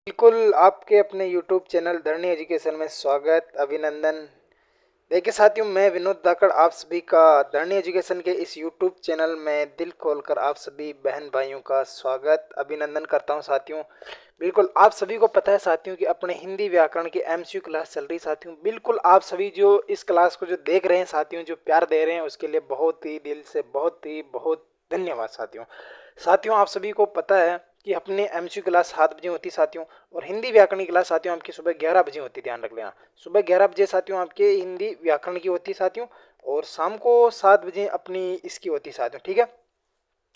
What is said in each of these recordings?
बिल्कुल आपके अपने YouTube चैनल धरनी एजुकेशन में स्वागत अभिनंदन। देखिए साथियों, मैं विनोद धाकड़ आप सभी का धरनी एजुकेशन के इस YouTube चैनल में दिल खोलकर आप सभी बहन भाइयों का स्वागत अभिनंदन करता हूं। साथियों बिल्कुल आप सभी को पता है साथियों कि अपने हिंदी व्याकरण की MCQ क्लास चल रही। साथियों बिल्कुल आप सभी जो इस क्लास को जो देख रहे हैं साथियों, जो प्यार दे रहे हैं उसके लिए बहुत ही दिल से बहुत धन्यवाद। साथियों साथियों आप सभी को पता है कि अपने MCQ क्लास 7 बजे होती साथियों, और हिंदी व्याकरण की क्लास साथियों आपकी सुबह 11 बजे होती। ध्यान रख लेना, सुबह 11 बजे साथियों आपके हिंदी व्याकरण की होती साथियों, और शाम को 7 बजे अपनी इसकी होती साथियों। ठीक है,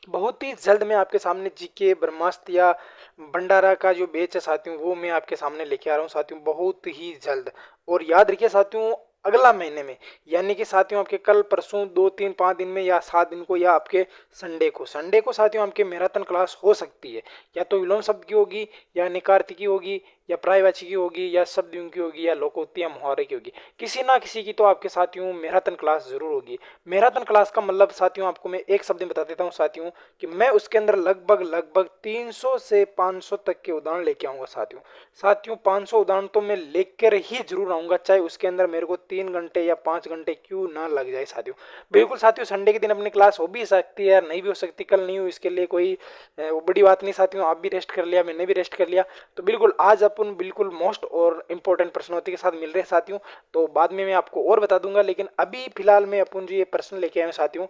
बहुत ही जल्द मैं आपके सामने जीके ब्रह्मास्त्र या भंडारा का जो बेच है साथियों वो मैं आपके सामने लेके आ रहा हूँ साथियों, बहुत ही जल्द। और याद रखिए साथियों, अगला महीने में यानी कि साथियों आपके कल परसों 2 3 5 दिन में या 7 दिन को या आपके संडे को साथियों आपके मैराथन क्लास हो सकती है। या तो विलोम शब्द की होगी, या निकार्ती की होगी, या पर्यायवाची की होगी, या शब्दयों की होगी, या लोकोक्ति या मुहावरे की होगी। किसी ना किसी की तो आपके साथियों मैराथन क्लास जरूर होगी। मैराथन क्लास का मतलब साथियों आपको मैं एक शब्द में बता देता हूँ साथियों, कि मैं उसके अंदर लगभग 300 से 500 तक के उदाहरण लेके आऊंगा साथियों। साथियों 500 उदाहरण तो मैं लेकर ही जरूर आऊंगा, चाहे उसके अंदर मेरे को 3 घंटे या 5 घंटे क्यों ना लग जाए साथियों। बिल्कुल साथियों, संडे के दिन अपनी क्लास हो भी सकती है, नहीं भी हो सकती, कल नहीं हो, इसके लिए कोई बड़ी बात नहीं साथियों। आप भी रेस्ट कर लिया, मैंने भी रेस्ट कर लिया, तो बिल्कुल आज अपन बिल्कुल मोस्ट और इम्पोर्टेंट प्रश्नोत्तरी के साथ मिल रहे हैं साथियों। तो बाद में मैं आपको और बता दूंगा, लेकिन अभी फिलहाल में अपन जो ये प्रश्न लेके आए हैं साथियों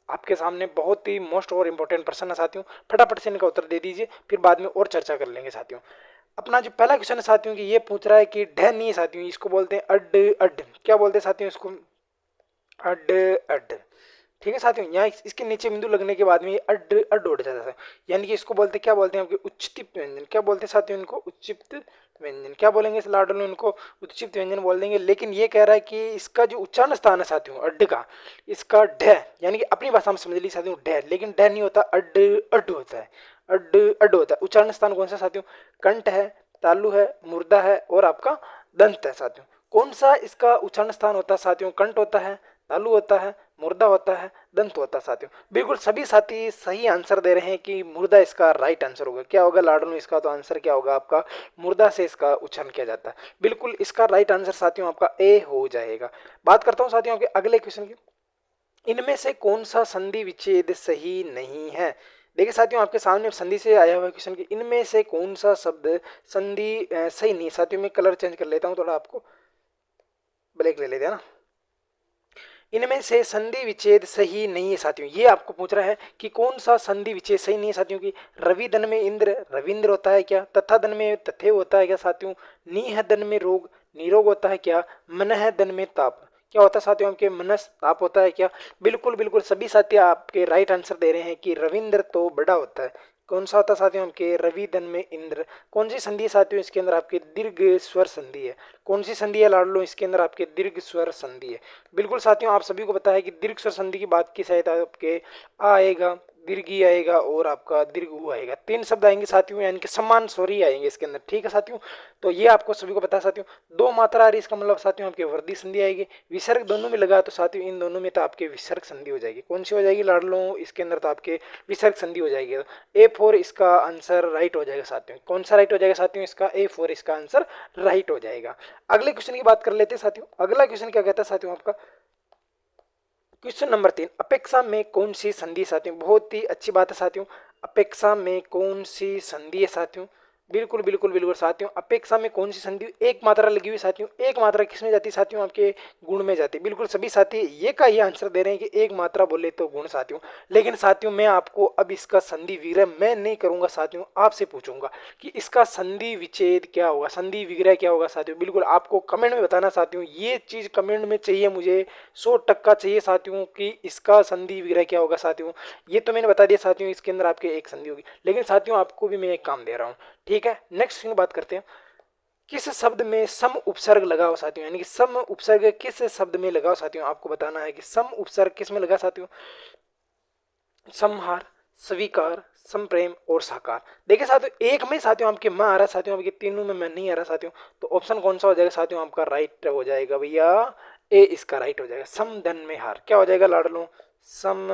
आपके सामने, बहुत ही मोस्ट और इम्पोर्टेंट प्रश्न है साथियों। फटाफट से इनका उत्तर दे दीजिए, फिर बाद में और चर्चा कर लेंगे साथियों। अपना जो पहला क्वेश्चन है साथियों की ये पूछ रहा है कि ढह नहीं है साथियों, इसको बोलते हैं अड अड। क्या बोलते हैं साथियों इसको? अड अड। ठीक है साथियों, यहाँ इसके नीचे बिंदु लगने के बाद में ये अड अड उठ जाता है, यानी कि इसको बोलते क्या बोलते हैं आपके उच्चित व्यंजन। क्या बोलते हैं साथियों इनको? उच्चित व्यंजन। क्या बोलेंगे इस लाडल में? इनको उच्चित व्यंजन बोल देंगे। लेकिन ये कह रहा है कि इसका जो उच्चारण स्थान है साथियों अड्ड का, इसका ढ, यानी कि अपनी भाषा में समझ ली साथियों ढ, लेकिन ढ नहीं होता, अड्ड अड्ड होता है। अड्ड अड्ड होता है। उच्चारण स्थान कौन सा साथियों? कंठ है, तालु है, मुर्दा है, और आपका दंत है साथियों। कौन सा इसका उच्चारण स्थान होता है साथियों? कंठ होता है, तालु होता है, मुर्दा होता है, दंत होता है साथियों। बिल्कुल सभी साथी सही आंसर दे रहे हैं कि मुर्दा इसका राइट आंसर होगा। क्या होगा लाडनू इसका? तो आंसर क्या होगा आपका? मुर्दा से इसका उच्चारण किया जाता है। बिल्कुल इसका राइट आंसर साथियों आपका ए हो जाएगा। बात करता हूं साथियों आपके अगले क्वेश्चन की। इनमें से कौन सा संधि विच्छेद सही नहीं है? देखिए साथियों आपके सामने संधि से आया हुआ क्वेश्चन की इनमें से कौन सा शब्द संधि सही नहीं है साथियों। मैं कलर चेंज कर लेता हूं थोड़ा, आपको ब्लैक ले लेते हैं ना। इनमें से संधि विच्छेद सही नहीं है साथियों, ये आपको पूछ रहा है कि कौन सा संधि विच्छेद सही नहीं है साथियों। की रवि धन में इंद्र रविंद्र होता है क्या? तथा धन में तथे होता है क्या साथियों? नी है धन में रोग निरोग होता है क्या? मन है धन में ताप क्या होता है साथियों? आपके मनस ताप होता है क्या? बिल्कुल बिल्कुल सभी साथी आपके राइट आंसर दे रहे हैं कि रविंद्र तो बड़ा होता है। कौन सा होता है साथियों? आपके रवि धन में इंद्र। कौन सी संधि है साथियों इसके अंदर? आपके दीर्घ स्वर संधि है। कौन सी संधि है लाडलो इसके अंदर? आपके दीर्घ स्वर संधि है। बिल्कुल साथियों आप सभी को पता है कि दीर्घ स्वर संधि की बात की सहायता आपके आ आएगा, दीर्घी आएगा, और आपका दीर्घ ऊ आएगा। तीन शब्द आएंगे साथियों, यानी कि समान स्वर ही आएंगे इसके अंदर। ठीक है साथियों, तो ये आपको सभी को पता है साथियों। दो मात्रा आ रही, इसका मतलब साथियों आपके वर्दी संधि आएगी। विसर्ग दोनों में लगा तो साथियों इन दोनों में तो आपके विसर्ग संधि हो जाएगी। कौन सी हो जाएगी लाडलो? इसके अंदर तो आपके विसर्ग संधि हो जाएगी। A4 इसका आंसर राइट हो जाएगा साथियों। कौन सा राइट हो जाएगा साथियों? इसका A4 इसका आंसर राइट हो जाएगा। अगले क्वेश्चन की बात कर लेते हैं साथियों। अगला क्वेश्चन क्या कहता है साथियों आपका? क्वेश्चन नंबर 3, अपेक्षा में कौन सी संधि साथियों? बहुत ही अच्छी बात है साथियों। अपेक्षा में कौन सी संधि है साथियों? बिल्कुल बिल्कुल बिल्कुल साथियों, अपेक्षा में कौन सी संधि? एक मात्रा लगी हुई साथियों। एक मात्रा किसमें जाती है साथियों? आपके गुण में जाती है। बिल्कुल सभी साथी ये का ये आंसर दे रहे हैं कि एक मात्रा बोले तो गुण साथियों। लेकिन साथियों मैं आपको अब इसका संधि विग्रह मैं नहीं करूंगा साथियों, आपसे पूछूंगा कि इसका संधि विच्छेद क्या होगा, संधि विग्रह क्या होगा साथियों। बिल्कुल आपको कमेंट में बताना साथियों, ये चीज कमेंट में चाहिए मुझे, 100% चाहिए साथियों कि इसका संधि विग्रह क्या होगा साथियों। ये तो मैंने बता दिया साथियों, इसके अंदर आपके एक संधि होगी। लेकिन साथियों आपको भी मैं एक काम दे रहा हूँ। ठीक है, नेक्स्ट की बात करते हैं। किस शब्द में सम उपसर्ग लगा हो साथियों, यानी कि सम उपसर्ग किस शब्द में लगा हो साथियों, आपको बताना है कि सम उपसर्ग किस में लगा साथियों। समहार, स्वीकार, संप्रेम और साकार। देखिए साथियों एक में साथियों आपके माँ आ रहा है साथियों, आपके तीनों में मैं नहीं आ रहा साथियों। तो ऑप्शन कौन सा हो जाएगा साथियों? आपका राइट हो जाएगा भैया ए, इसका राइट हो जाएगा। सम धन में हार। क्या हो जाएगा लाडलो? सम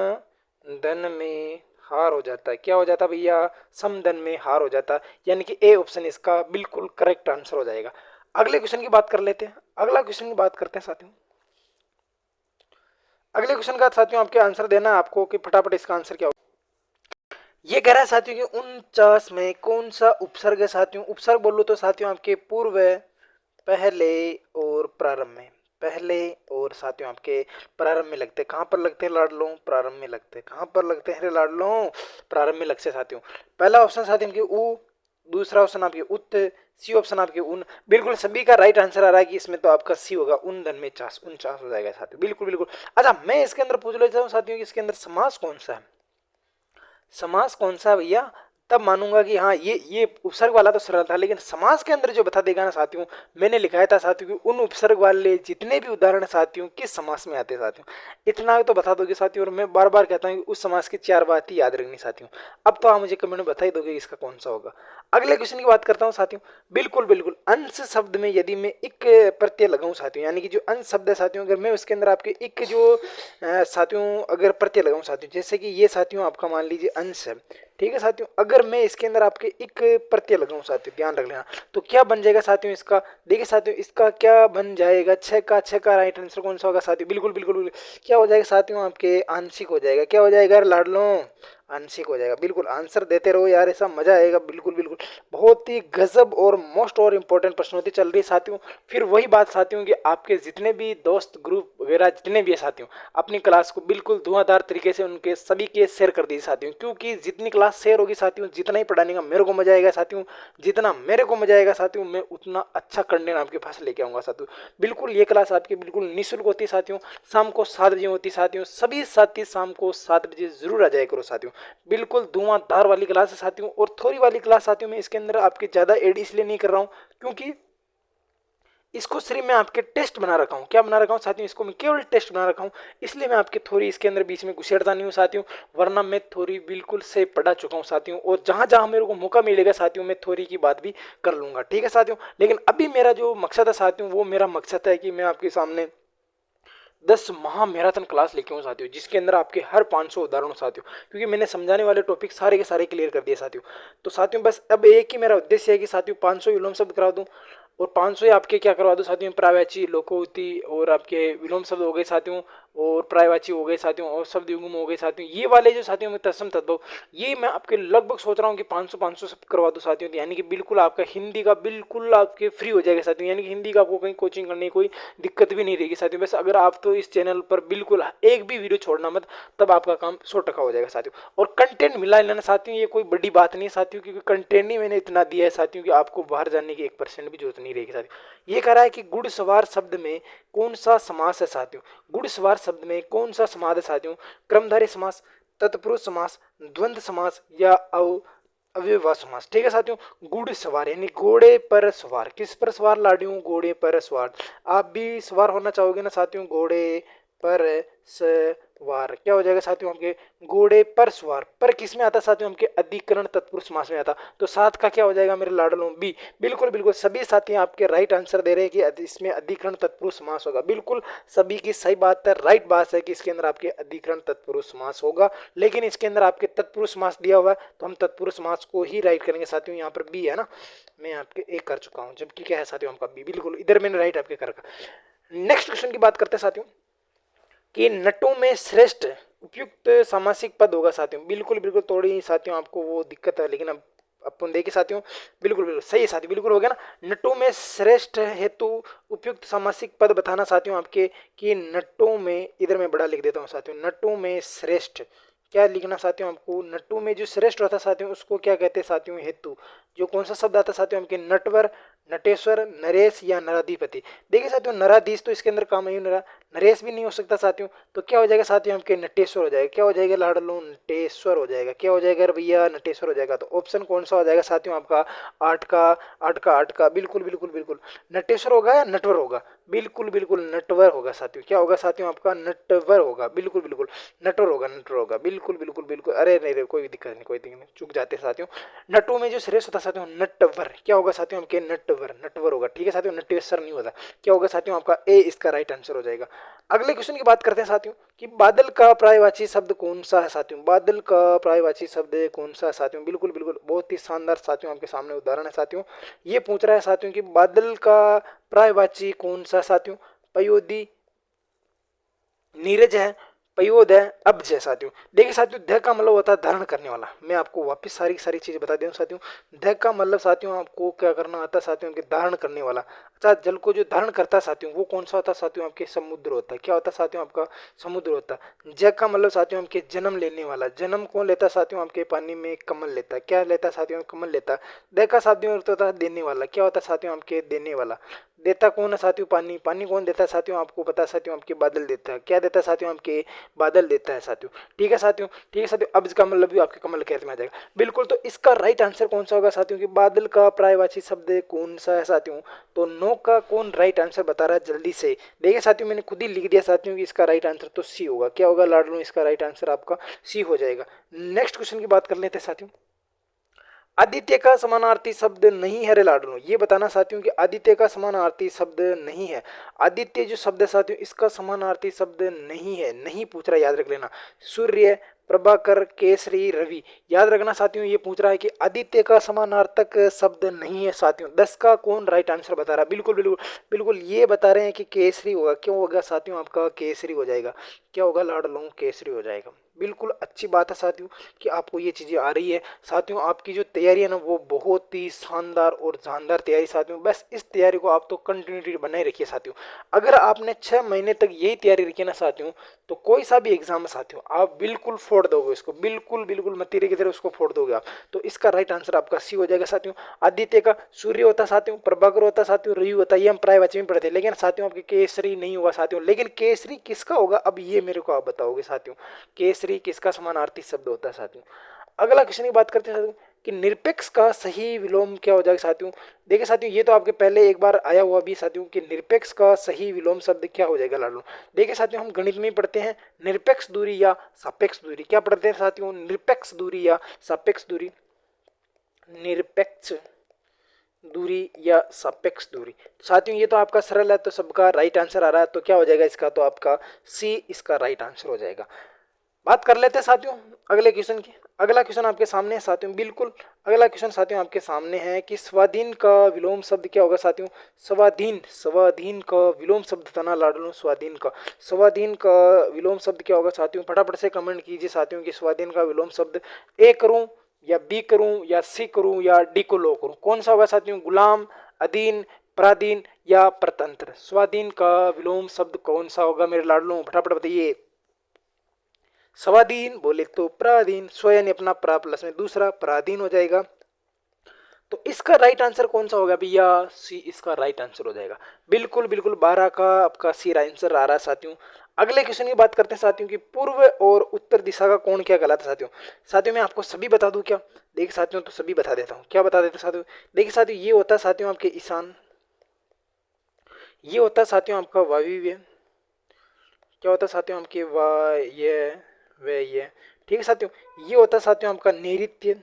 धन में हार हो जाता है। क्या हो जाता है भैया? समधन में हार हो जाता है, यानी कि ए ऑप्शन इसका बिल्कुल करेक्ट आंसर हो जाएगा। अगले क्वेश्चन की बात कर लेते हैं। अगला क्वेश्चन की बात करते हैं साथियों। अगले क्वेश्चन का साथियों आपके आंसर देना है आपको कि फटाफट इसका आंसर क्या होगा। ये कह रहा है साथियों कि 49 में कौन सा उपसर्ग है साथियों? उपसर्ग बोलो तो साथियों आपके पूर्व, पहले और प्रारंभ में। पहले और साथियों आपके प्रारंभ में लगते हैं। कहाँ पर लगते हैं लाडलों? प्रारंभ में लगते हैं। कहाँ पर लगते हैं लाडलों? प्रारंभ में लगते हैं साथियों। पहला ऑप्शन साथियों आपके उ, दूसरा ऑप्शन आपके उत, सी ऑप्शन आपके उन। बिल्कुल सभी का राइट आंसर आ रहा है कि इसमें तो आपका सी होगा, उन धन में 49 हो जाएगा साथियों। बिल्कुल बिल्कुल। अच्छा, मैं इसके अंदर पूछ लेता हूँ साथियों कि इसके अंदर समास कौन सा है? समास कौन सा है भैया? तब मानूंगा कि हाँ ये उपसर्ग वाला तो सरल था, लेकिन समास के अंदर जो बता देगा ना साथियों, मैंने लिखाया था साथियों कि उन उपसर्ग वाले जितने भी उदाहरण साथियों किस समास में आते हैं साथियों, इतना तो बता दोगे साथियों। और मैं बार बार कहता हूँ कि उस समास की 4 बात ही याद रखनी साथियों। अब तो आप मुझे कमेंट में बता ही दोगे इसका कौन सा होगा। अगले क्वेश्चन की बात करता हूँ साथियों। बिल्कुल बिल्कुल, अंश शब्द में यदि मैं इक प्रत्यय लगाऊं साथियों, यानी कि जो अंश शब्द है साथियों, अगर मैं उसके अंदर आपके इक जो साथियों अगर प्रत्यय लगाऊं साथियों, जैसे कि ये साथियों आपका मान लीजिए अंश है, ठीक है साथियों। अगर मैं इसके अंदर आपके एक प्रत्यय लगाऊं साथियों, ध्यान रख लेना, तो क्या बन जाएगा साथियों इसका? देखिए साथियों इसका क्या बन जाएगा? छह का राइट आंसर कौन सा होगा साथियों? बिल्कुल बिल्कुल बिल्कुल। क्या हो जाएगा साथियों? आपके आंशिक हो जाएगा। क्या हो जाएगा लाडलों? आंशिक हो जाएगा। बिल्कुल आंसर देते रहो यार, ऐसा मजा आएगा। बिल्कुल बिल्कुल, बहुत ही गजब और मोस्ट और इम्पोर्टेंट प्रश्नोत्तरी चल रही है साथियों। फिर वही बात साथियों कि आपके जितने भी दोस्त ग्रुप वगैरह जितने भी है साथियों, अपनी क्लास को बिल्कुल धुआंधार तरीके से उनके सभी के शेयर कर दीजिए साथियों, क्योंकि जितनी क्लास शेयर होगी साथियों, जितना ही पढ़ाने का मेरे को मजा आएगा साथियों, जितना मेरे को मजा आएगा साथियों, मैं उतना अच्छा कंटेंट आपके पास लेके आऊंगा साथियों। बिल्कुल ये क्लास आपकी बिल्कुल निःशुल्क होती है साथियों, शाम को 7 बजे होती है साथियों। सभी साथी शाम को 7 बजे जरूर आ जाया करो साथियों। बिल्कुल धुआंधार वाली क्लास है साथियों। और थोड़ी वाली क्लास साथियों में इसके अंदर आपके ज़्यादा एड इसलिए नहीं कर रहा हूँ क्योंकि इसको सिर्फ मैं आपके टेस्ट बना रखा हूँ। क्या बना रखा हूँ साथियों? इसको मैं केवल टेस्ट बना रखा हूँ, इसलिए मैं आपके थोड़ी इसके अंदर बीच में घुसेड़ता नहीं हूँ साथियों, वरना मैं थोड़ी बिल्कुल से पढ़ा चुका हूँ साथियों। और जहाँ जहाँ मेरे को मौका मिलेगा साथियों, मैं थोड़ी की बात भी कर लूँगा, ठीक है साथियों। लेकिन अभी मेरा जो मकसद है साथियों, वो मेरा मकसद है कि मैं आपके सामने 10 महा मैराथन क्लास लेके हूँ साथियों, जिसके अंदर आपके हर 500 उदाहरण साथियों, क्योंकि मैंने समझाने वाले टॉपिक सारे के सारे क्लियर कर दिए साथियों। तो साथियों बस अब एक ही मेरा उद्देश्य है कि साथियों 500 विलोम शब्द करा दूं, और 500 आपके क्या करवा दो साथियों? प्रायवाची, लोकोक्ति और आपके विलोम शब्द हो गए साथियों, और प्रायवाची हो गए साथियों, और शब्द युग्म हो गए साथियों। ये वाले जो साथियों में तत्सम तद्भव, ये मैं आपके लगभग सोच रहा हूँ कि 500 शब्द करवा दो साथियों, यानी कि बिल्कुल आपका हिंदी का बिल्कुल आपके फ्री हो जाएगा साथियों, यानी कि हिंदी का आपको कहीं कोचिंग करने की कोई दिक्कत भी नहीं रहेगी साथियों। बस अगर आप तो इस चैनल पर बिल्कुल एक भी वीडियो छोड़ना मत, तब आपका काम 100% हो जाएगा साथियों। और कंटेंट मिला लेना साथियों, ये कोई बड़ी बात नहीं है साथियों, क्योंकि कंटेंट ही मैंने इतना दिया है साथियों कि आपको बाहर जाने की 1% भी जरूरत नहीं रहेगी साथियों। ये कह रहा है कि घुड़सवार शब्द में कौन सा समास है साथियों? घुड़सवार शब्द में कौन सा समास है साथियों? क्रमधारय समास, तत्पुरुष समास, द्वंद्व समास या अव्ययभाव समास, ठीक है साथियों। घुड़ सवार यानी घोड़े पर सवार। किस पर सवार लाडियों? घोड़े पर सवार। आप भी सवार होना चाहोगे ना साथियों? घोड़े पर सवार। क्या हो जाएगा साथियों? हमके घोड़े पर सवार। पर किस में आता साथियों? हमके अधिकरण तत्पुरुष समास में आता। तो 7 का क्या हो जाएगा मेरे लाडलों? बी। बिल्कुल बिल्कुल, सभी साथी आपके राइट आंसर दे रहे हैं कि इसमें अधिकरण तत्पुरुष समास होगा। बिल्कुल सभी की सही बात है, राइट बात है कि इसके अंदर आपके अधिकरण तत्पुरुष समास होगा। लेकिन इसके अंदर आपके तत्पुरुष समास दिया हुआ है, तो हम तत्पुरुष समास को ही राइट करेंगे साथियों। यहाँ पर बी है ना, मैं आपके ए कर चुका हूँ, जबकि क्या है साथियों? हमका बी। बिल्कुल इधर मैंने राइट आपके कर रखा। नेक्स्ट क्वेश्चन की बात करते हैं साथियों कि नटों में श्रेष्ठ उपयुक्त सामासिक पद होगा साथियों। बिल्कुल बिल्कुल, थोड़ी साथियों आपको वो दिक्कत है, लेकिन अब अपन देखिए साथियों, बिल्कुल बिल्कुल सही है साथियों, बिल्कुल हो गया ना। नटों में श्रेष्ठ हेतु उपयुक्त सामासिक पद बताना साथियों आपके, कि नटों में, इधर मैं बड़ा लिख देता हूँ साथियों, नटों में श्रेष्ठ क्या लिखना साथियों आपको? नटों में जो श्रेष्ठ होता है साथियों, उसको क्या कहते हैं साथियों? हेतु। जो कौन सा शब्द आता है साथियों आपके? नटवर, नटेश्वर, नरेश या नराधिपति। देखिए साथियों, नराधीश तो इसके अंदर काम है, नरेश भी नहीं हो सकता साथियों, तो क्या हो जाएगा साथियों? आपके नटेश्वर हो जाएगा। क्या हो जाएगा लाडलो? नटेश्वर हो जाएगा। क्या हो जाएगा भैया? नटेश्वर हो जाएगा। तो ऑप्शन कौन सा हो जाएगा साथियों आपका? 8 का। बिल्कुल बिल्कुल बिल्कुल, नटेश्वर होगा या नटवर होगा? बिल्कुल बिल्कुल नटवर होगा साथियों। क्या होगा साथियों आपका? नटवर होगा। बिल्कुल बिल्कुल नटवर होगा, नटवर होगा। बिल्कुल बिल्कुल बिल्कुल, अरे नहीं कोई दिक्कत नहीं, कोई दिक्कत नहीं, चूक जाते साथियों। नटों में जो श्रेष्ठ होता साथियों, नटवर। क्या होगा साथियों आपके? नटवर। नटवर होगा। ठीक है साथियों, नटेश्वर नहीं होता। क्या होगा साथियों, आपका ए इसका राइट आंसर हो जाएगा। अगले क्वेश्चन की बात करते हैं साथियों कि बादल का पर्यायवाची शब्द कौन सा है साथियों। बादल का पर्यायवाची शब्द कौन सा है साथियों। बिल्कुल बिल्कुल, बहुत ही शानदार साथियों आपके सामने उदाहरण है साथियों। ये पूछ रहा है साथियों कि बादल का पर्यायवाची कौन सा साथियों। पयोदी, नीरज है, पयोद है, अब्ज है साथियों। देखिए साथियों, ध का मतलब होता है धारण करने वाला। मैं आपको वापस सारी सारी चीजें बता दूं साथियों। ध का मतलब साथियों आपको क्या करना आता है साथियों, कि धारण करने वाला। अच्छा, जल को जो धारण करता है साथियों वो कौन सा होता है साथियों, आपके समुद्र होता है। क्या होता है साथियों, आपका समुद्र होता है। ज का मतलब साथियों आपके जन्म लेने वाला। जन्म कौन लेता है साथियों, आपके पानी में कमल लेता है। क्या लेता है साथियों, कमल लेता है। द का साथियों अर्थ होता है देने वाला। क्या होता है साथियों, आपके देने वाला। देता कौन है साथियों, पानी। पानी कौन देता है साथियों, आपको पता है साथियों, आपके बादल देता है। क्या देता है साथियों, आपके बादल देता है साथियों। ठीक है साथियों, ठीक है साथियों, अब इसका मतलब भी आपके कमल के अर्थ में आ जाएगा। बिल्कुल, तो इसका राइट आंसर कौन सा होगा साथियों, कि बादल का पर्यायवाची शब्द कौन सा है साथियों। तो नो का कौन राइट आंसर बता रहा है जल्दी से। देखिए साथियों, मैंने खुद ही लिख दिया साथियों कि इसका राइट आंसर तो सी होगा। क्या होगा लाडलू, इसका राइट आंसर आपका सी हो जाएगा। नेक्स्ट क्वेश्चन की बात कर लेते हैं साथियों। आदित्य का समानार्थी शब्द नहीं है रे लाडलो। ये बताना साथियों कि आदित्य का समानार्थी शब्द नहीं है। आदित्य जो शब्द है साथियों, इसका समानार्थी शब्द नहीं है। नहीं पूछ रहा, याद रख लेना। सूर्य, प्रभाकर, केसरी, रवि। याद रखना साथियों, ये पूछ रहा है कि आदित्य का समानार्थक शब्द नहीं है साथियों। 10 का कौन राइट आंसर बता रहा है। बिल्कुल बिल्कुल बिल्कुल, ये बता रहे हैं कि केसरी होगा। क्यों होगा साथियों, आपका केसरी हो जाएगा। क्या होगा लाडलो, केसरी हो जाएगा। बिल्कुल अच्छी बात है साथियों कि आपको ये चीज़ें आ रही है। साथियों, आपकी जो तैयारी है ना वो बहुत ही शानदार और जानदार तैयारी साथियों। बस इस तैयारी को आप तो कंटिन्यूटी बनाए रखिए साथियों। अगर आपने 6 महीने तक यही तैयारी रखी है ना साथियों, तो कोई सा भी एग्जाम है साथियों, आप बिल्कुल फोड़ दोगे इसको। बिल्कुल बिल्कुल मतीरे की तरह उसको फोड़ दोगे आप। तो इसका राइट आंसर आपका सी हो जाएगा साथियों। आदित्य का सूर्य होता साथियों, प्रभाकर होता साथियों, रवि होता। ये हम पर्यायवाची में पढ़ते, लेकिन साथियों आपके केसरी नहीं हुआ साथियों। लेकिन केसरी किसका होगा, अब ये मेरे को आप बताओगे साथियों। केसरी किसका समानार्थी शब्द होता है साथियों। अगला क्वेश्चन की बात करते हैं साथियों कि निरपेक्ष का सही विलोम क्या हो जाएगा साथियों। देखिए साथियों, ये तो आपके पहले एक बार आया हुआ भी साथियों कि निरपेक्ष का सही विलोम शब्द क्या हो जाएगा लाडू। देखिए साथियों, हम गणित में ही पढ़ते हैं निरपेक्ष दूरी या सापेक्ष दूरी। क्या पढ़ते हैं साथियों, निरपेक्ष दूरी या सापेक्ष दूरी। निरपेक्ष दूरी या सापेक्ष दूरी। साथियों, ये तो आपका सरल है, तो सबका राइट आंसर आ रहा है। तो क्या हो जाएगा इसका, तो आपका सी इसका राइट आंसर हो जाएगा। बात कर लेते हैं साथियों अगले क्वेश्चन की। अगला क्वेश्चन आपके सामने है साथियों। बिल्कुल, अगला क्वेश्चन साथियों आपके सामने है कि स्वाधीन का विलोम शब्द क्या होगा साथियों। स्वाधीन, स्वाधीन का विलोम शब्द था ना लाडलो, स्वाधीन का। स्वाधीन का विलोम शब्द क्या होगा साथियों, फटाफट से कमेंट कीजिए साथियों कि स्वाधीन का विलोम शब्द ए करूं या बी करूं या सी करूं या डी को लो करूं, कौन सा होगा साथियों। गुलाम, अधीन, पराधीन या परतंत्र। स्वाधीन का विलोम शब्द कौन सा होगा मेरे लाडलो, फटाफट बताइए। स्वाधीन बोले तो पराधीन, स्व यानी अपना, प्रा प्लस में दूसरा, पराधीन हो जाएगा। तो इसका राइट आंसर कौन सा होगा भैया, सी इसका राइट आंसर हो जाएगा। बिल्कुल बिल्कुल, 12 का आपका सी आंसर आ रहा है साथियों। अगले क्वेश्चन की बात करते हैं साथियों कि पूर्व और उत्तर दिशा का कोण क्या कहलाता है साथियों। साथियों, मैं आपको सभी बता दूं क्या। देखिए साथियों, तो सभी बता देता हूँ। क्या बता देते साथियों, देखिए साथियों, ये होता है साथियों आपके ईशान, ये होता है साथियों आपका वायव्य, क्या होता है साथियों आपके वाय व ये। ठीक है साथियों, ये होता है साथियों आपका नैऋत्य।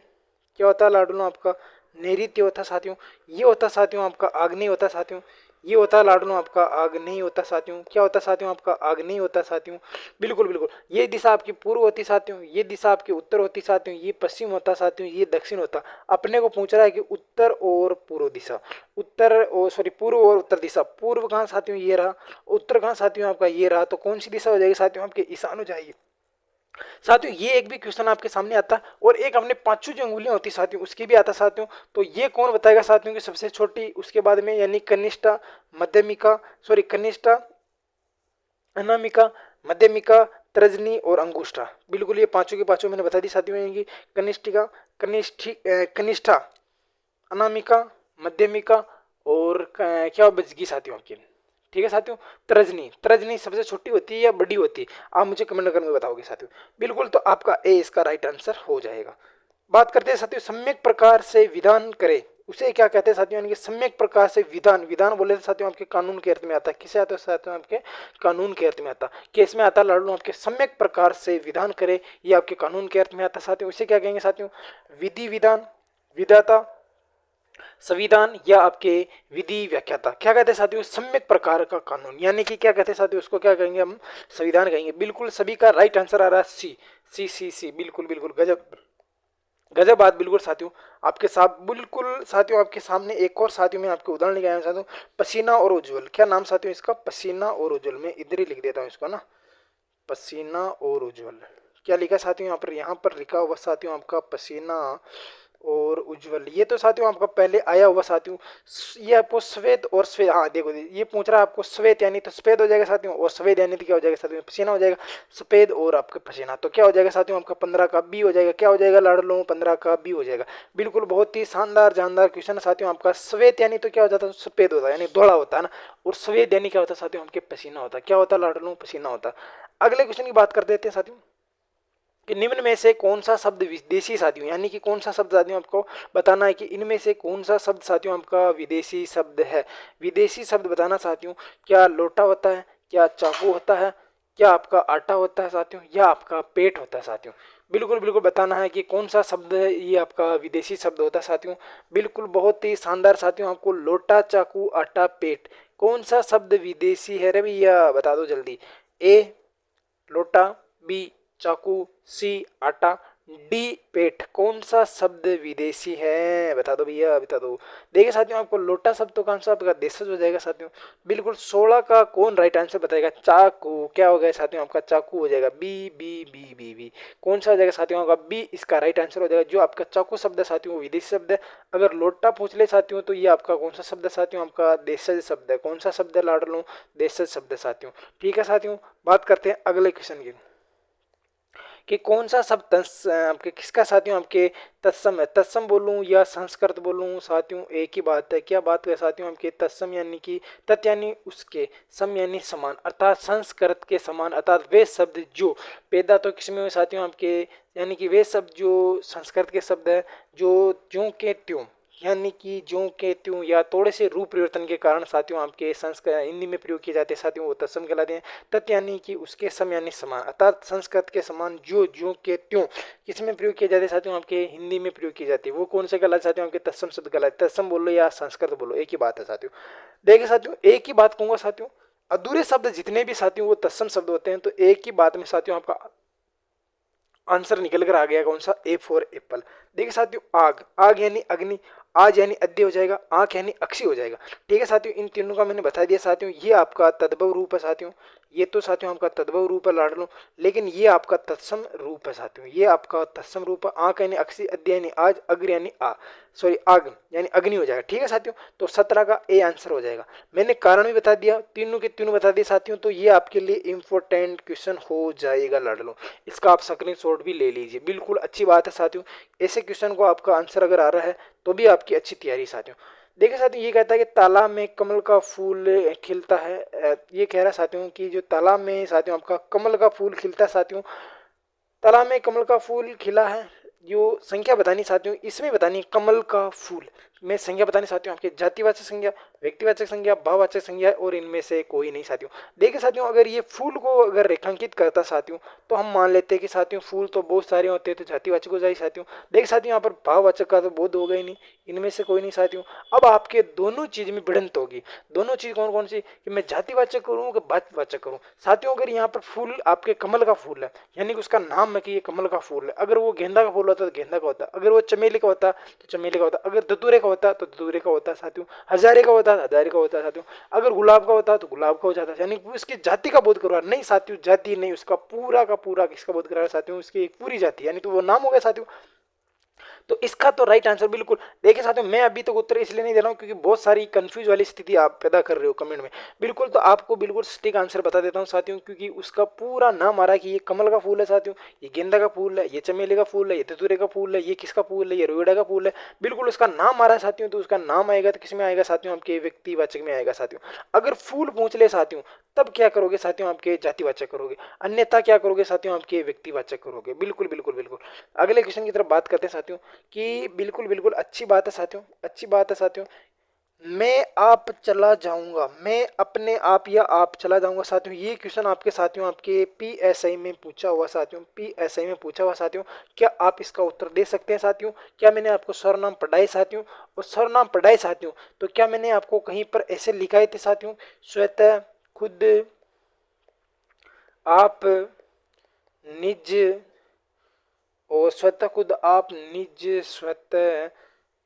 क्या होता है लाडलो आपका, नैऋत्य होता है साथियों। ये होता है साथियों आपका आग्नेय होता है साथियों। ये होता है लाडलो आपका आग्नेय होता है साथियों। क्या होता है साथियों आपका आग्नेय होता है साथियों। बिल्कुल बिल्कुल, ये दिशा आपकी पूर्व होती साथियों, ये दिशा आपकी उत्तर होती साथियों, ये पश्चिम होता साथियों, ये दक्षिण होता। अपने को पूछ रहा है कि उत्तर और पूर्व दिशा, उत्तर और सॉरी पूर्व और उत्तर दिशा। पूर्व कहाँ साथियों, ये रहा। उत्तर कहाँ साथियों आपका, ये रहा। तो कौन सी दिशा हो जाएगी साथियों, आपके ईशान हो जाएगी साथियों। ये एक भी क्वेश्चन आपके सामने आता है। और एक अपने पांचों जो अंगुलियां होती साथियों उसकी भी आता साथियों। तो ये कौन बताएगा साथियों की सबसे छोटी, उसके बाद में यानी कनिष्ठा, मध्यमिका, सॉरी कनिष्ठा, अनामिका, मध्यमिका, तर्जनी और अंगुष्ठा। बिल्कुल, ये पांचों के पांचों मैंने बता दी साथियों, यानी कि कनिष्ठिका, कनिष्ठा, अनामिका, मध्यमिका और क्या बच गई साथियों आपकी। ठीक है साथियों, तर्जनी। तर्जनी सबसे छोटी होती है या बड़ी होती है, आप मुझे कमेंट करके बताओगे साथियों। बिल्कुल, तो आपका ए इसका राइट आंसर हो जाएगा। बात करते हैं साथियों सम्यक प्रकार से विधान करे, उसे क्या कहते हैं साथियों, यानी कि सम्यक प्रकार से विधान। विधान बोले तो साथियों आपके कानून के अर्थ में आता है। किसे आता है साथियों, आपके कानून के अर्थ में आता है। केस में आता है लाडू आपके सम्यक प्रकार से विधान करे, ये आपके कानून के अर्थ में आता है साथियों। उसे क्या कहेंगे साथियों, विधि विधान, विधाता, संविधान या आपके विधि व्याख्याता। क्या कहते हैं साथियों? सम्यक प्रकार का कानून, यानी कि क्या कहते हैं साथियों? उसको क्या कहेंगे हम? संविधान कहेंगे। बिल्कुल सभी का राइट आंसर आ रहा है सी, सी सी सी। बिल्कुल बिल्कुल गजब गजब बात। बिल्कुल साथियों, आपके साथ बिल्कुल साथियों, आपके सामने एक और साथियों में आपके उदाहरण लेके आया हूं साथियों। पसीना और उज्ज्वल, क्या नाम साथियों इसका? पसीना और उज्ज्वल। मैं इधर ही लिख देता हूँ इसको ना, पसीना और उज्ज्वल। क्या लिखा साथियों यहाँ पर लिखा हुआ साथियों आपका पसीना और उज्ज्वल। ये तो साथियों आपका पहले आया हुआ साथियों। ये आपको श्वेत और श्वेत, हाँ देखो ये पूछ रहा है आपको श्वेत यानी तो सफेद हो जाएगा साथियों, और सफेद यानी तो क्या हो जाएगा साथियों? पसीना हो जाएगा। सफेद और आपका पसीना, तो क्या हो जाएगा साथियों? आपका 15 का बी हो जाएगा। क्या हो जाएगा लाडलो? 15 का बी हो जाएगा। बिल्कुल बहुत ही शानदार जानदार क्वेश्चन है साथियों आपका। श्वेत यानी तो क्या हो जाता है? सफेद होता है यानी धोला होता है ना, और सफेद यानी क्या होता है साथियों? आपके पसीना होता है। क्या होता है लाडलो? पसीना होता है। अगले क्वेश्चन की बात कर देते हैं साथियों कि निम्न में से कौन सा शब्द विदेशी साथियों, यानी कि कौन सा शब्द साथियों आपको बताना है कि इनमें से कौन सा शब्द साथियों आपका विदेशी शब्द है। विदेशी शब्द बताना साथियों। क्या लोटा होता है? क्या चाकू होता है? क्या आपका आटा होता है साथियों? या आपका पेट होता है साथियों? बिल्कुल बिल्कुल बताना है कि कौन सा शब्द है ये आपका विदेशी शब्द होता है साथियों। बिल्कुल बहुत ही शानदार साथियों, आपको लोटा चाकू आटा पेट, कौन सा शब्द विदेशी है रे भैया? बता दो जल्दी। ए लोटा, बी चाकू, सी आटा, डी पेट, कौन सा शब्द विदेशी है? बता दो भैया, बता दो। देखिए साथियों, आपको लोटा शब्द तो कौन सा आपका देशज हो जाएगा साथियों। बिल्कुल 16 का कौन राइट आंसर बताएगा? चाकू। क्या हो गया साथियों? आपका चाकू हो जाएगा। B B B B B, कौन सा हो जाएगा साथियों? आपका बी इसका राइट आंसर हो जाएगा। जो आपका चाकू शब्द है साथियों वो विदेशी शब्द है। अगर लोटा पूछ ले साथियों तो ये आपका कौन सा शब्द है साथियों? आपका देशज शब्द है। कौन सा शब्द है लाडलो? देशज शब्द है साथियों। ठीक है साथियों, बात करते हैं अगले क्वेश्चन की कि कौन सा शब्द आपके किसका साथियों आपके तत्सम है। तत्सम बोलूं या संस्कृत बोलूं साथियों एक ही बात है। क्या बात है साथियों? आपके तत्सम यानी कि तत् यानी उसके, सम यानी समान, अर्थात संस्कृत के समान, अर्थात वे शब्द जो पैदा तो किसमें हुए साथियों आपके, यानी कि वे शब्द जो संस्कृत के शब्द है जो ज्यों के त्यों, यानी कि ज्यों के त्यों या थोड़े से रूप परिवर्तन के कारण साथियों आपके संस्कृत हिंदी में प्रयोग किए जाते हैं साथियों वो तत्सम कहलाते हैं। तत् यानी कि उसके सम यानी समान, अर्थात संस्कृत के समान जो ज्यों के त्यों किसमें प्रयोग किए जाते हैं साथियों? आपके हिंदी में प्रयोग किए जाते हैं। वो कौन से कहलाते साथियों? आपके तत्सम शब्द कहलाते। तत्सम बोलो या संस्कृत बोलो एक ही बात है साथियों। देखिए साथियों, एक ही बात कहूंगा साथियों, अधूरे शब्द जितने भी साथियों वो तत्सम शब्द होते हैं। तो एक ही बात में साथियों आपका आंसर निकल कर आ गया कौन सा? A for Apple. देखिए साथियों, आग, आग यानी अग्नि, आज यानी अद्य हो जाएगा, आंख यानी अक्षी हो जाएगा। ठीक है साथियों, इन तीनों का मैंने बता दिया साथियों। ये आपका तद्भव रूप है साथियों। ये तो साथियों आपका तद्भव रूप है लाड लो, लेकिन ये आपका तत्सम रूप है साथियों। ये आपका तत्सम रूप है। आंख यानी अक्षी, अद्य यानी आज, अग्र यानी सॉरी आग यानी अग्नि हो जाएगा। ठीक है साथियों, तो 17 का ए आंसर हो जाएगा। मैंने कारण भी बता दिया, तीनों के तीनों बता दिए साथियों। तो ये आपके लिए इंपॉर्टेंट क्वेश्चन हो जाएगा लाड लो। इसका आप स्क्रीनशॉट भी ले लीजिए। बिल्कुल अच्छी बात है साथियों, ऐसे क्वेश्चन को आपका आंसर अगर आ रहा है तो भी आपकी अच्छी तैयारी साथियों। देखिए साथियों, ये कहता है कि तालाब में कमल का फूल खिलता है। ये कह रहा है साथियों कि जो तालाब में साथियों आपका कमल का फूल खिलता है साथियों, तालाब में कमल का फूल खिला है। जो संख्या बतानी साथियों, इसमें बतानी कमल का फूल में संख्या बतानी साथियों आपके जातिवाचक संज्ञा, व्यक्तिवाचक संज्ञा, भाववाचक संज्ञा और इनमें से कोई नहीं साथियों। देखिए साथियों, अगर ये फूल को अगर रेखांकित करता साथियों तो हम मान लेते हैं कि साथियों फूल तो बहुत सारे होते हैं तो जातिवाचक हो जाए साथियों। देखिए साथियों, यहाँ पर भाववाचक का तो बोध होगा ही नहीं, इनमें से कोई नहीं साथियों। अब आपके दोनों चीज में भिड़ंत होगी। दोनों चीज कौन कौन सी कि मैं जातिवाचक करूँ कि भाववाचक करूँ साथियों। अगर यहाँ पर फूल आपके कमल का फूल है यानी कि उसका नाम है कि ये कमल का फूल है। अगर वो गेंदा का फूल होता तो गेंदा का होता, अगर वो चमेली का होता तो चमेली का होता, अगर धतूरे का होता तो धतूरे का होता साथियों, हजारे का होता तो हजारे का होता साथियों, अगर गुलाब का होता तो गुलाब का हो जाता। यानी उसकी जाति का बोध करवा नहीं साथियों, जाति नहीं, उसका पूरा का पूरा किसका बोध करा साथियों? उसकी एक पूरी जाति, यानी तो वो नाम हो गया साथियों। तो इसका तो राइट आंसर बिल्कुल। देखिए साथियों, मैं अभी तक उत्तर इसलिए नहीं दे रहा हूँ क्योंकि बहुत सारी कंफ्यूज वाली स्थिति आप पैदा कर रहे हो कमेंट में। बिल्कुल, तो आपको बिल्कुल सटीक आंसर बता देता हूँ साथियों, क्योंकि उसका पूरा नाम आ रहा है कि ये कमल का फूल है साथियों, ये गेंदा का फूल है, ये चमेली का फूल है, ये धतूरे का फूल है, ये किसका फूल है? ये रोएड़ा का फूल है। बिल्कुल उसका नाम आ रहा है साथियों, तो उसका नाम आएगा तो किसमें आएगा साथियों? आपके व्यक्तिवाचक में आएगा साथियों। अगर फूल पूछ ले साथियों तब क्या करोगे साथियों? आपके जातिवाचक करोगे, अन्यथा क्या करोगे साथियों? आपके व्यक्तिवाचक करोगे। बिल्कुल बिल्कुल बिल्कुल। अगले क्वेश्चन की तरफ बात करते हैं साथियों कि बिल्कुल बिल्कुल अच्छी बात है साथियों, अच्छी बात है साथियों मैं आप चला जाऊंगा, मैं अपने आप या आप चला जाऊंगा साथियों। ये क्वेश्चन आपके साथियों आपके पीएसआई में पूछा हुआ साथियों, पीएसआई में पूछा हुआ साथियों। क्या आप इसका उत्तर दे सकते हैं साथियों? क्या मैंने आपको सर्वनाम पढ़ाए साथियों? और सर्वनाम पढ़ाए साथियों तो क्या मैंने आपको कहीं पर ऐसे लिखाए थे साथियों? स्वतः, खुद, आप, निज, और स्वतः खुद, आप, निज, स्वतः,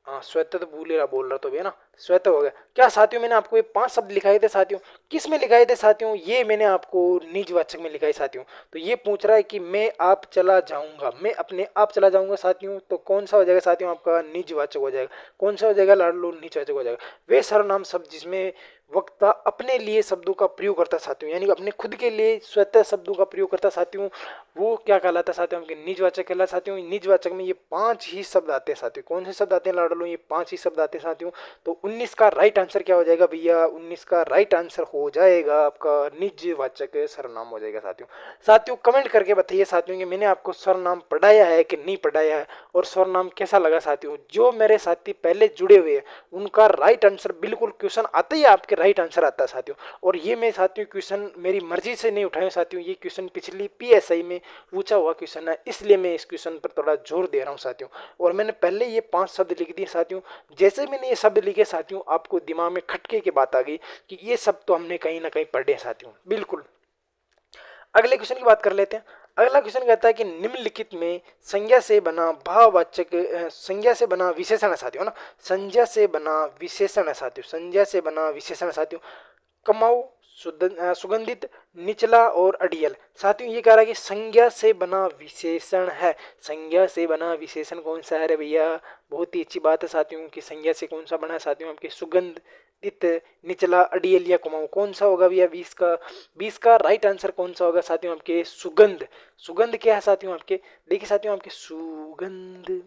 हाँ स्वतः तो बोल रहा तो भी है ना, स्वतः हो गया। क्या साथियों मैंने आपको ये 5 शब्द लिखाए थे साथियों? किस में लिखाए थे साथियों? ये मैंने आपको निजवाचक में लिखाए साथियों। तो ये पूछ रहा है कि मैं आप चला जाऊंगा, मैं अपने आप चला जाऊंगा साथियों, तो कौन सा हो जाएगा साथियों? आपका निजवाचक हो जाएगा। कौन सा हो जाएगा लाडलो? निजवाचक हो जाएगा। वे सर्वनाम शब्द जिसमें वक्ता अपने लिए शब्दों का प्रयोग करता साथियों, यानी कि अपने खुद के लिए स्वतः शब्दों का प्रयोग करता साथियों, वो क्या कहलाता साथियों? आपके निजवाचक कहलाता साथियों। निजवाचक में ये 5 ही शब्द आते हैं साथियों। कौन से शब्द आते हैं लाडलो? ये 5 ही शब्द आते हैं साथियों। तो 19 का राइट आंसर क्या हो जाएगा भैया? 19 का राइट आंसर हो जाएगा आपका निजवाचक सर्वनाम हो जाएगा साथियों। साथियों कमेंट करके बताइए साथियों कि मैंने आपको सर्वनाम पढ़ाया है कि नहीं पढ़ाया है, और सर्वनाम कैसा लगा साथियों। जो मेरे साथी पहले जुड़े हुए हैं उनका राइट आंसर बिल्कुल क्वेश्चन आते ही आपके राइट आंसर आता है साथियों। और ये मैं साथियों क्वेश्चन मेरी मर्जी से नहीं उठाया साथियों, ये क्वेश्चन पिछली पीएसआई में पूछा हुआ क्वेश्चन है, इसलिए मैं इस क्वेश्चन पर थोड़ा जोर दे रहा हूँ साथियों। और मैंने पहले ये 5 शब्द लिख दिए साथियों। जैसे मैंने ये शब्द लिखे साथियों आपको दिमाग में खटके की बात आ गई कि ये सब तो हमने कहीं ना कहीं पढ़े साथियों। बिल्कुल। अगले क्वेश्चन की बात कर लेते हैं। अगला क्वेश्चन कहता है कि निम्नलिखित में संज्ञा से बना भाववाचक संज्ञा से बना विशेषण है साथियों ना, संज्ञा से बना विशेषण है साथियों, संज्ञा से बना विशेषण है साथियों। कमाऊ, सुगंधित, निचला और अड़ियल। साथियों ये कह रहा है कि संज्ञा से बना विशेषण है। संज्ञा से बना विशेषण कौन सा है रे भैया? बहुत ही अच्छी बात है साथियों कि संज्ञा से कौन सा बना है साथियों? आपके सुगंधित, निचला, अड़ियल या कुमाऊं। कौन सा होगा भैया? 20 का राइट आंसर कौन सा होगा साथियों? आपके सुगंध। सुगंध क्या है साथियों? आपके देखिए साथियों आपके सुगंध,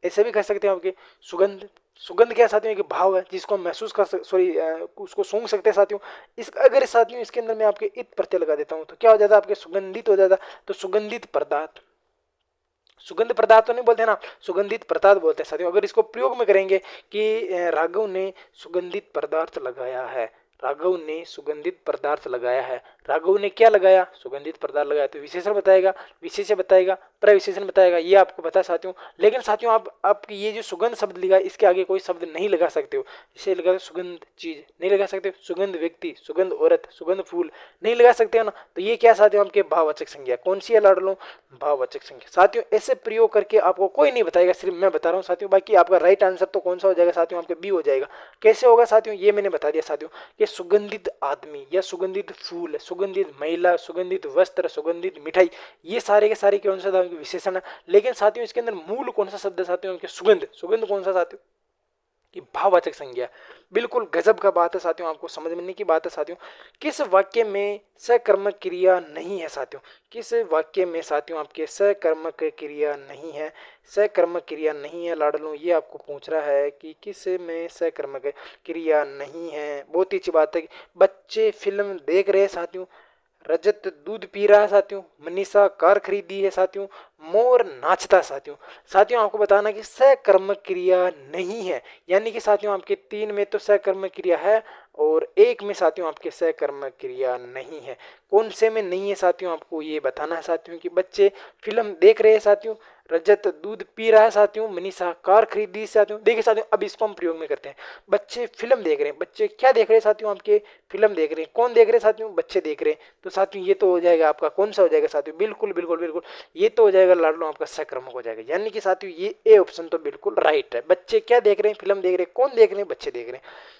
ऐसे भी कह सकते हैं आपके सुगंध। सुगंध क्या साथियों? एक भाव है जिसको हम महसूस कर सॉरी उसको सूंघ सकते हैं साथियों। इस अगर साथियों इसके अंदर मैं आपके इत प्रत्यय लगा देता हूं तो क्या हो जाता है? आपके सुगंधित हो जाता। तो सुगंधित पदार्थ, सुगंध पदार्थ तो नहीं बोलते ना, सुगंधित पदार्थ बोलते हैं साथियों। अगर इसको प्रयोग में करेंगे कि राघव ने सुगंधित पदार्थ लगाया है, राघव ने सुगंधित पदार्थ लगाया है, राघव ने क्या लगाया? सुगंधित पदार्थ लगाया। तो विशेषण बताएगा, विशेष्य बताएगा, प्रविशेषण बताएगा, ये आपको पता है साथियों। लेकिन साथियों आप ये जो सुगंध शब्द लिखा इसके आगे कोई शब्द नहीं लगा सकते हो। इसे लगा सुगंध चीज नहीं लगा सकते हो, सुगंध व्यक्ति, सुगंध औरत, सुगंध फूल नहीं लगा सकते हो ना। तो ये क्या साथियों? आपके भाववाचक संज्ञा। कौन सी है लाडलो? भाववाचक संज्ञा साथियों। ऐसे प्रयोग करके आपको कोई नहीं बताएगा, सिर्फ मैं बता रहा हूँ साथियों। बाकी आपका राइट आंसर तो कौन सा हो जाएगा साथियों? आपके बी हो जाएगा। कैसे होगा साथियों? ये मैंने बता दिया साथियों कि सुगंधित आदमी या सुगंधित फूल, सुगंधित महिला, सुगंधित वस्त्र, सुगंधित मिठाई, ये सारे के सारे कौन सा विशेषण है। लेकिन साथियों इसके अंदर मूल कौन सा शब्द है साथियों? उनके सुगंध। सुगंध कौन सा साथियों? कि भाववाचक संज्ञा। बिल्कुल गजब का बात है साथियों, आपको समझने की बात है साथियों। किस वाक्य में सकर्मक क्रिया नहीं है साथियों? किस वाक्य में साथियों आपके सकर्मक क्रिया नहीं है? सकर्मक क्रिया नहीं है लाडलो, ये आपको पूछ रहा है कि किस में सकर्मक क्रिया नहीं है। बहुत ही अच्छी बात है कि बच्चे फिल्म देख रहे हैं साथियों, रजत दूध पी रहा है साथियों, मनीषा कार खरीदी है साथियों, मोर नाचता है साथियों। साथियों आपको बताना कि सकर्मक क्रिया नहीं है, यानी कि साथियों आपके 3 में तो सकर्मक क्रिया है और 1 में साथियों आपके सकर्मक क्रिया नहीं है। कौन से में नहीं है साथियों? आपको ये बताना है साथियों कि बच्चे फिल्म देख रहे हैं साथियों, रजत दूध पी रहा है साथियों, मनीषा कार खरीदी साथियों। देखिए साथियों अब इसको हम प्रयोग में करते हैं। बच्चे फिल्म देख रहे हैं, बच्चे क्या देख रहे हैं साथियों? आपके फिल्म देख रहे हैं। कौन देख रहे हैं साथियों? बच्चे देख रहे हैं। तो साथियों ये तो हो जाएगा आपका कौन सा हो जाएगा साथियों? बिल्कुल बिल्कुल बिल्कुल ये तो हो जाएगा लाडलो आपका सकर्मक हो जाएगा। यानी कि साथियों ये ए ऑप्शन तो बिल्कुल राइट है। बच्चे क्या देख रहे हैं? फिल्म देख रहे हैं। कौन देख रहे हैं? बच्चे देख रहे हैं।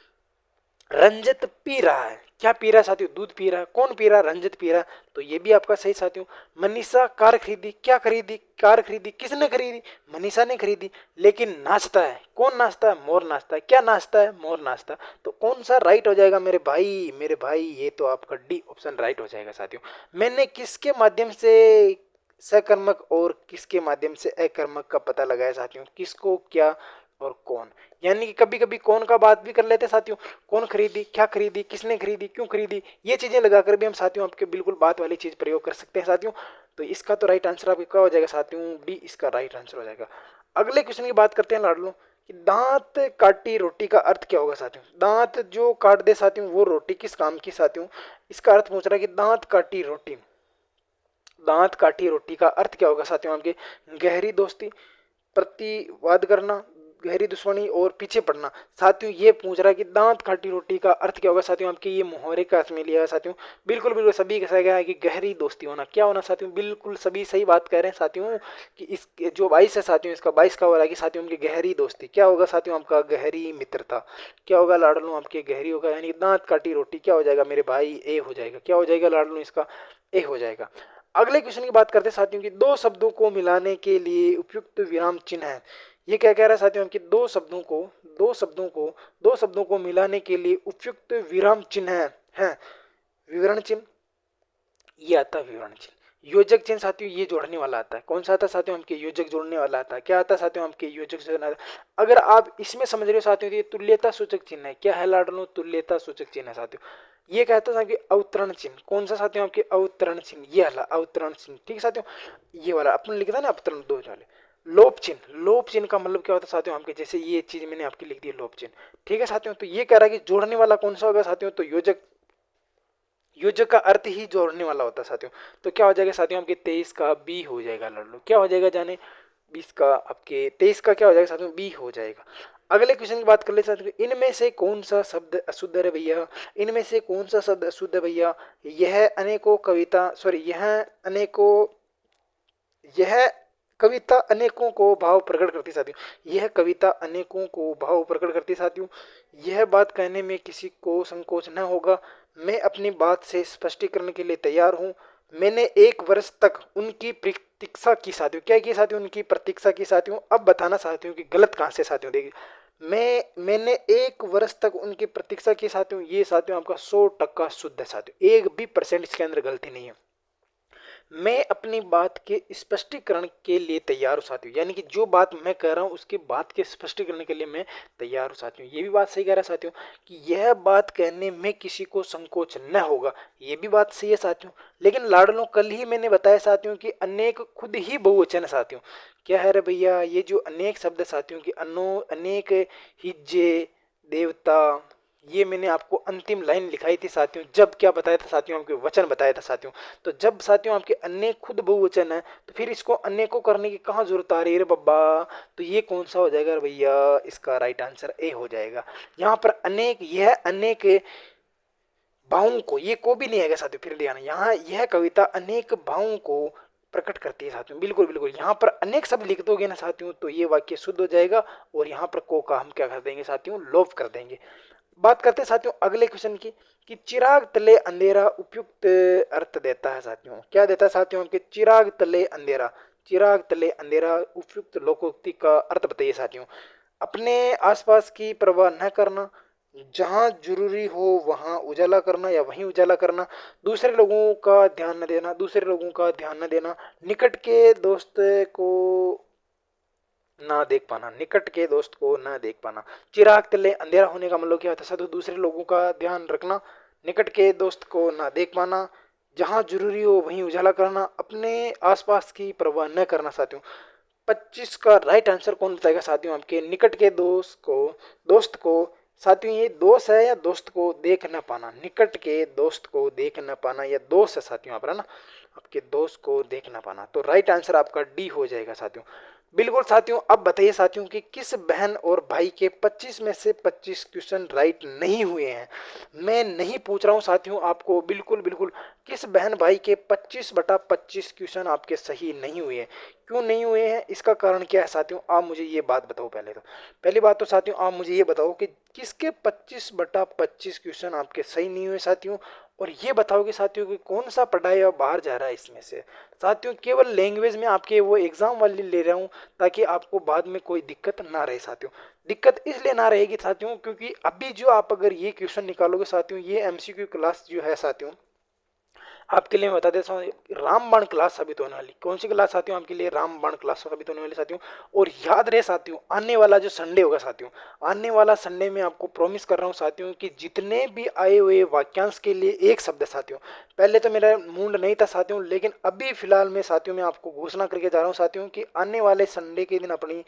रंजित पी रहा है, क्या पी रहा है साथियों? दूध पी रहा है। कौन पी रहा है? रंजित पी रहा है। तो ये भी आपका सही साथियों। मनीषा कार खरीदी, क्या खरीदी? कार खरीदी। किसने खरीदी? मनीषा ने खरीदी। लेकिन नाचता है, कौन नाचता है? मोर नाचता है। क्या नाचता है? मोर नाचता है। तो कौन सा राइट हो जाएगा मेरे भाई? मेरे भाई ये तो आपका डी ऑप्शन राइट हो जाएगा साथियों। मैंने किसके माध्यम से सकर्मक और किसके माध्यम से अकर्मक का पता लगाया साथियों? किसको, क्या और कौन, यानी कि कभी कभी कौन का बात भी कर लेते साथियों। कौन खरीदी, क्या खरीदी, किसने खरीदी, क्यों खरीदी, ये चीजें लगाकर भी हम साथियों आपके बिल्कुल बात वाली चीज प्रयोग कर सकते हैं साथियों। तो इसका तो राइट आंसर आपका क्या हो जाएगा साथियों? डी इसका राइट आंसर हो जाएगा। अगले क्वेश्चन की बात करते हैं लाडलो कि दांत काटी रोटी का अर्थ क्या होगा साथियों। दांत जो काट दे साथियों वो रोटी किस काम की साथियों। इसका अर्थ पूछ रहा है कि दांत काटी रोटी, दांत काटी रोटी का अर्थ क्या होगा साथियों आपके। गहरी दोस्ती, प्रतिवाद करना, गहरी दुश्मनी और पीछे पड़ना। साथियों ये पूछ रहा है कि दांत काटी रोटी का अर्थ क्या होगा साथियों आपके। ये मुहावरे का अर्थ में लिया है साथियों। बिल्कुल बिल्कुल सभी कहा गया है कि गहरी दोस्ती होना क्या होना साथियों। बिल्कुल सभी सही बात कह रहे हैं साथियों कि इस जो 22 है साथियों, इसका 22 का हो रहा है कि साथियों उनकी गहरी दोस्ती क्या होगा साथियों आपका। गहरी मित्रता क्या होगा लाडलू आपके। गहरी होगा यानी दांत काटी रोटी क्या हो जाएगा मेरे भाई, ए हो जाएगा। क्या हो जाएगा लाडलू इसका, ए हो जाएगा। अगले क्वेश्चन की बात करते हैं साथियों की दो शब्दों को मिलाने के लिए उपयुक्त विराम चिन्ह है। ये क्या कह रहा है साथियों कि दो शब्दों को मिलाने के लिए उपयुक्त विराम चिन्ह है विवरण चिन्ह, ये आता है विवरण चिन्ह। योजक चिन्ह साथियों ये जोड़ने वाला आता है। कौन सा आता है साथियों हमके, योजक जोड़ने वाला आता है। क्या आता है साथियों हमके, योजक जोड़ने वाला। अगर आप इसमें समझ रहे हो साथियों तो ये तुल्यता सूचक चिन्ह है। क्या है लाडलो, तुल्यता सूचक चिन्ह है साथियों। ये कहता है साथियों अवतरण चिन्ह। कौन सा साथियों आपके, अवतरण चिन्ह। ये वाला अवतरण चिन्ह, ठीक है साथियों। ये वाला अपन लिखता है ना अवतरण दो वाले। लोप चिन्ह, लोप चिन्ह का मतलब क्या होता है साथियों आपके, जैसे ये चीज मैंने आपकी लिख दी लोप चिन्ह, ठीक है साथियों। तो ये कह रहा है कि जोड़ने वाला कौन सा होगा साथियों, तो योजक। योजक का अर्थ ही जोड़ने वाला होता है साथियों। तो क्या हो जाएगा साथियों आपके 23 का बी हो जाएगा लड़ क्या हो जाएगा जाने 20 का आपके 23 का क्या हो जाएगा साथियों, बी हो जाएगा। अगले क्वेश्चन की बात कर ले साथियों, इनमें से कौन सा शब्द अशुद्ध है भैया। इनमें से कौन सा शब्द अशुद्ध है भैया। यह अनेकों कविता सॉरी यह कविता अनेकों को भाव प्रकट करती साथियों। यह कविता अनेकों को भाव प्रकट करती साथियों। यह बात कहने में किसी को संकोच न होगा। मैं अपनी बात से स्पष्टीकरण के लिए तैयार हूँ। मैंने 1 वर्ष तक उनकी प्रतीक्षा की साथियों। क्या की साथियों, उनकी प्रतीक्षा की साथियों। अब बताना साथियों कि गलत कहाँ से साथियों। देखिए मैंने 1 वर्ष तक उनकी प्रतीक्षा की साथियों। ये साथियों आपका 100% शुद्ध है साथियों। 1% भी इसके अंदर गलती नहीं है। मैं अपनी बात के स्पष्टीकरण के लिए तैयार हूँ साथियों। यानी कि जो बात मैं कह रहा हूँ उसकी बात के स्पष्टीकरण के लिए मैं तैयार हूँ साथियों। ये भी बात सही कह रहा है साथियों कि यह बात कहने में किसी को संकोच न होगा। ये भी बात सही है साथियों। लेकिन लाडलों कल ही मैंने बताया साथियों कि अनेक खुद ही बहुवचन है साथियों। क्या है रे भैया, ये जो अनेक शब्द साथियों की अनेक हिज्जे देवता, ये मैंने आपको अंतिम लाइन लिखाई थी साथियों। जब क्या बताया था साथियों, आपके वचन बताया था साथियों। तो जब साथियों आपके अनेक खुद बहुवचन है तो फिर इसको अनेकों करने की कहाँ जरूरत आ रही है रे बब्बा। तो ये कौन सा हो जाएगा भैया, इसका राइट आंसर ए हो जाएगा। यहाँ पर अनेक, यह अनेक भावों को, ये को भी नहीं आएगा साथियों, फिर ध्यान, यहाँ यह कविता अनेक भावों को प्रकट करती है साथियों। बिल्कुल बिल्कुल, यहाँ पर अनेक शब्द लिख दोगे ना साथियों तो ये वाक्य शुद्ध हो जाएगा। और यहाँ पर को का हम क्या कर देंगे साथियों, लोप कर देंगे। बात करते हैं साथियों अगले क्वेश्चन की कि चिराग तले अंधेरा उपयुक्त अर्थ देता है साथियों। क्या देता है साथियों कि चिराग तले अंधेरा, चिराग तले अंधेरा उपयुक्त लोकोक्ति का अर्थ बताइए साथियों। अपने आसपास की परवाह न करना, जहां जरूरी हो वहां उजाला करना या वहीं उजाला करना, दूसरे लोगों का ध्यान न देना, दूसरे लोगों का ध्यान न देना, निकट के दोस्त को ना देख पाना, निकट के दोस्त को ना देख पाना। चिराग तले अंधेरा होने का मतलब क्या होता है साथियों, दूसरे लोगों का ध्यान रखना, निकट के दोस्त को ना देख पाना, जहां जरूरी हो वहीं उजाला करना, अपने आसपास की परवाह न करना साथियों। 25 का राइट आंसर कौन बताएगा साथियों आपके, निकट के दोस्त को साथियों, ये दोस्त है या दोस्त को देख न पाना, निकट के दोस्त को देख न पाना, या दोस्त है साथियों यहाँ पर है ना, आपके दोस्त को देख न पाना। तो राइट आंसर आपका डी हो जाएगा साथियों। बिल्कुल साथियों, अब बताइए साथियों कि किस बहन और भाई के 25 में से 25 क्वेश्चन राइट नहीं हुए हैं। मैं नहीं पूछ रहा हूं साथियों आपको, बिल्कुल बिल्कुल किस बहन भाई के 25/25 क्वेश्चन आपके सही नहीं हुए हैं। क्यों नहीं हुए हैं, इसका कारण क्या है साथियों, आप मुझे ये बात बताओ। पहली बात तो साथियों आप मुझे ये बताओ कि किसके 25/25 क्वेश्चन आपके सही नहीं हुए साथियों। और ये बताओ कि साथियों कि कौन सा पढ़ाया बाहर जा रहा है इसमें से साथियों। केवल लैंग्वेज में आपके वो एग्जाम वाली ले रहा हूँ ताकि आपको बाद में कोई दिक्कत ना रहे साथियों। दिक्कत इसलिए ना रहेगी साथियों क्योंकि अभी जो आप अगर ये क्वेश्चन निकालोगे साथियों, ये एमसीक्यू क्लास जो है साथियों, आपके लिए मैं बता देता हूँ, रामबाण क्लास साबित होने वाली। कौन सी क्लास साथियों आपके लिए? रामबाण क्लास साबित होने वाली साथियों। और याद रहे साथियों, आने वाला जो संडे होगा साथियों, आने वाला संडे में आपको प्रॉमिस कर रहा हूँ साथियों कि जितने भी आए हुए वाक्यांश के लिए एक शब्द है साथियों, पहले तो मेरा मूड नहीं था साथियों, लेकिन अभी फिलहाल में साथियों मैं आपको घोषणा करके जा रहा हूँ साथियों कि आने वाले संडे के दिन अपनी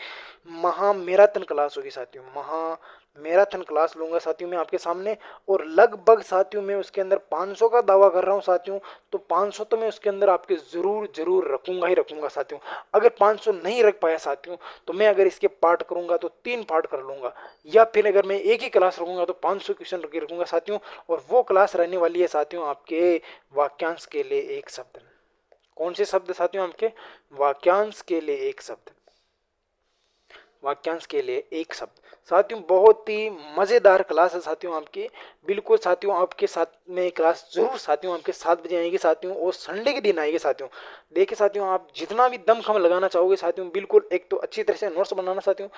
महा मैराथन क्लास होगी साथियों, महा मैराथन क्लास लूंगा साथियों मैं आपके सामने। और लगभग साथियों मैं उसके अंदर 500 का दावा कर रहा हूं साथियों, तो 500 तो मैं उसके अंदर आपके जरूर जरूर रखूंगा ही रखूंगा साथियों। अगर 500 नहीं रख पाया साथियों, तो मैं अगर इसके पार्ट करूंगा तो 3 पार्ट कर लूंगा, या फिर अगर मैं एक ही क्लास रखूंगा तो 500 क्वेश्चन रखूंगा साथियों। और वो क्लास रहने वाली है साथियों आपके वाक्यांश के लिए एक शब्द। कौन से शब्द साथियों? आपके वाक्यांश के लिए एक शब्द, वाक्यांश के लिए एक शब्द साथियों। बहुत ही मजेदार क्लास है साथियों आपकी, बिल्कुल साथियों आपके साथ में क्लास जरूर साथियों आपके 7 बजे आएगी साथियों, और संडे के दिन आएगी साथियों। देखिए साथियों, आप जितना भी दमखम लगाना चाहोगे साथियों, बिल्कुल एक तो अच्छी तरह से नोट्स बनाना साथियों,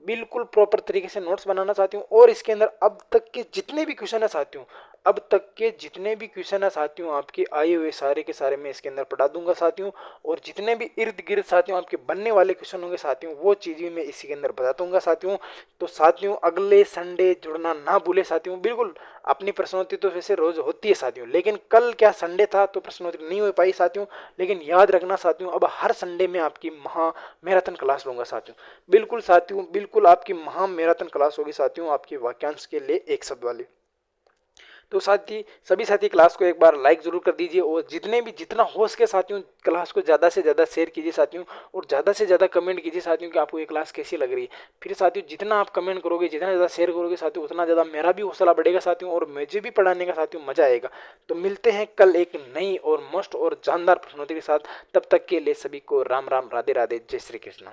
बिल्कुल प्रॉपर तरीके से नोट्स बनाना साथियों। और इसके अंदर अब तक के जितने भी क्वेश्चन है साथियों, अब तक के जितने भी क्वेश्चन है साथियों आपके आए हुए सारे के सारे मैं इसके अंदर पढ़ा दूंगा साथियों। और जितने भी इर्द गिर्द साथियों आपके बनने वाले क्वेश्चन होंगे साथियों, वो चीजें मैं इसी के अंदर बता दूंगा साथियों। तो साथियों अगले संडे जुड़ना ना भूले साथियों। बिल्कुल अपनी प्रश्नोत्तरी तो वैसे रोज होती है साथियों, लेकिन कल क्या संडे था तो प्रश्नोत्तरी नहीं हो पाई साथियों। लेकिन याद रखना साथियों, अब हर संडे में आपकी महा मैराथन क्लास लूंगा साथियों। बिल्कुल साथियों, बिल्कुल आपकी महा मैराथन क्लास होगी साथियों आपके वाक्यांश के लिए एक शब्द वाली। तो साथी सभी साथी क्लास को एक बार लाइक जरूर कर दीजिए, और जितने भी जितना हो सके साथियों क्लास को ज़्यादा से ज़्यादा शेयर कीजिए साथियों, और ज़्यादा से ज़्यादा कमेंट कीजिए साथियों कि आपको ये क्लास कैसी लग रही है। फिर साथियों जितना आप कमेंट करोगे, जितना ज़्यादा शेयर करोगे साथियों, उतना ज़्यादा मेरा भी हौसला बढ़ेगा साथियों, और मुझे भी पढ़ाने का साथियों मजा आएगा। तो मिलते हैं कल एक नई और मस्त और जानदार प्रश्नोत्तरी के साथ। तब तक के लिए सभी को राम राम, राधे राधे, जय श्री कृष्ण।